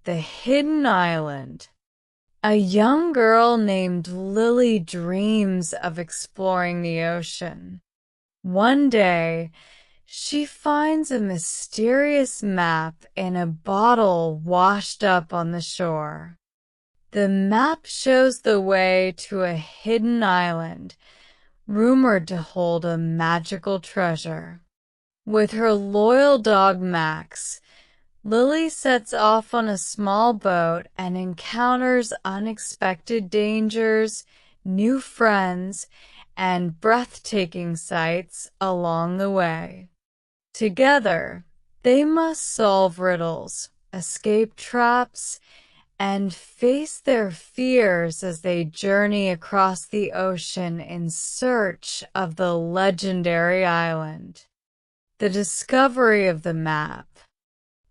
the hidden island. A young girl named Lily dreams of exploring the ocean. One day, she finds a mysterious map in a bottle washed up on the shore. The map shows the way to a hidden island, rumored to hold a magical treasure. With her loyal dog Max, Lily sets off on a small boat and encounters unexpected dangers, new friends, and breathtaking sights along the way. Together, they must solve riddles, escape traps, and face their fears as they journey across the ocean in search of the legendary island. The discovery of the map.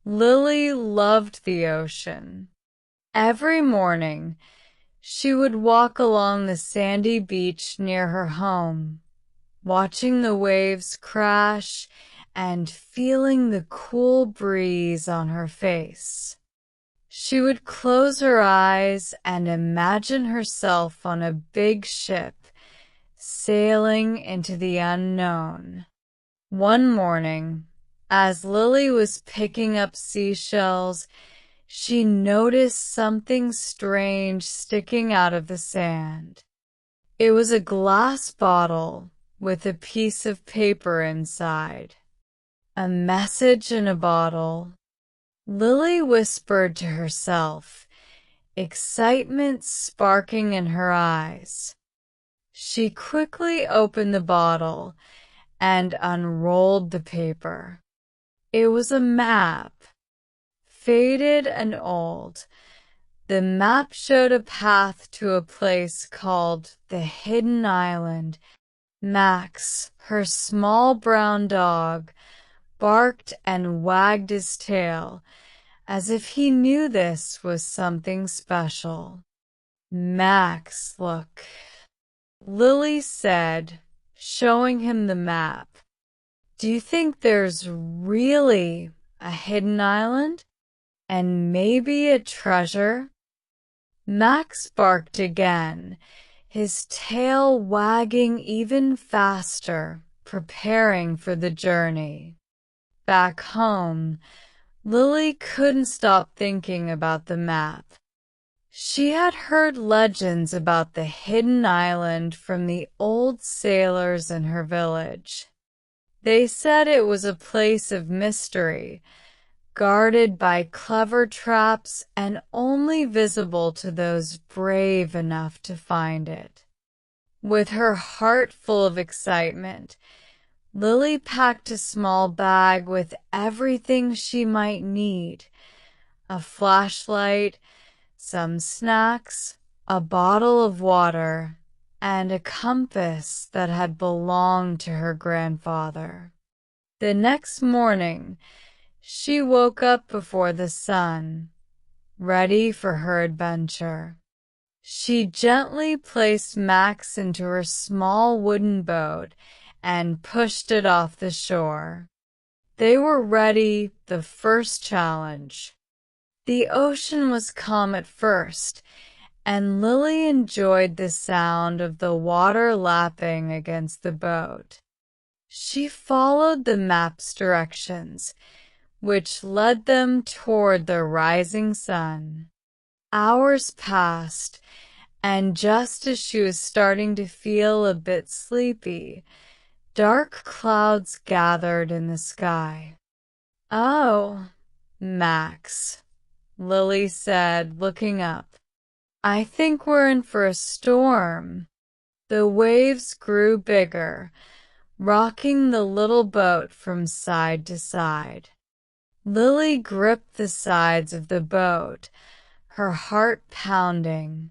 Lily loved the ocean. Every morning, she would walk along the sandy beach near her home, watching the waves crash and feeling the cool breeze on her face. She would close her eyes and imagine herself on a big ship, sailing into the unknown. One morning, as Lily was picking up seashells, she noticed something strange sticking out of the sand. It was a glass bottle with a piece of paper inside. A message in a bottle. Lily whispered to herself, excitement sparking in her eyes. She quickly opened the bottle and unrolled the paper. It was a map. Faded and old, the map showed a path to a place called the Hidden Island. Max, her small brown dog, barked and wagged his tail, as if he knew this was something special. Max, look, Lily said, showing him the map. Do you think there's really a hidden island? And maybe a treasure? Max barked again, his tail wagging even faster, preparing for the journey. Back home, Lily couldn't stop thinking about the map. She had heard legends about the hidden island from the old sailors in her village. They said it was a place of mystery, guarded by clever traps and only visible to those brave enough to find it. With her heart full of excitement, Lily packed a small bag with everything she might need: a flashlight, some snacks, a bottle of water, and a compass that had belonged to her grandfather. The next morning, she woke up before the sun, ready for her adventure. She gently placed Max into her small wooden boat and pushed it off the shore. They were ready. The first challenge. The ocean was calm at first, and Lily enjoyed the sound of the water lapping against the boat. She followed the map's directions, which led them toward the rising sun. Hours passed, and just as she was starting to feel a bit sleepy, dark clouds gathered in the sky. "Oh, Max," Lily said, looking up. "I think we're in for a storm." The waves grew bigger, rocking the little boat from side to side. Lily gripped the sides of the boat, her heart pounding.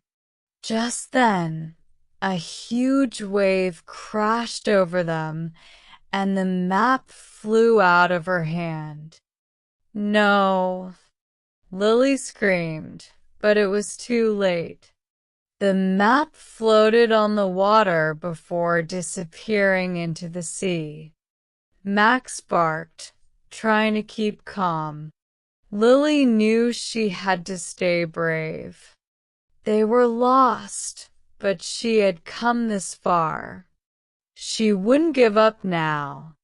Just then, a huge wave crashed over them, and the map flew out of her hand. "No!" Lily screamed, but it was too late. The map floated on the water before disappearing into the sea. Max barked, trying to keep calm. Lily knew she had to stay brave. They were lost, but she had come this far. She wouldn't give up now.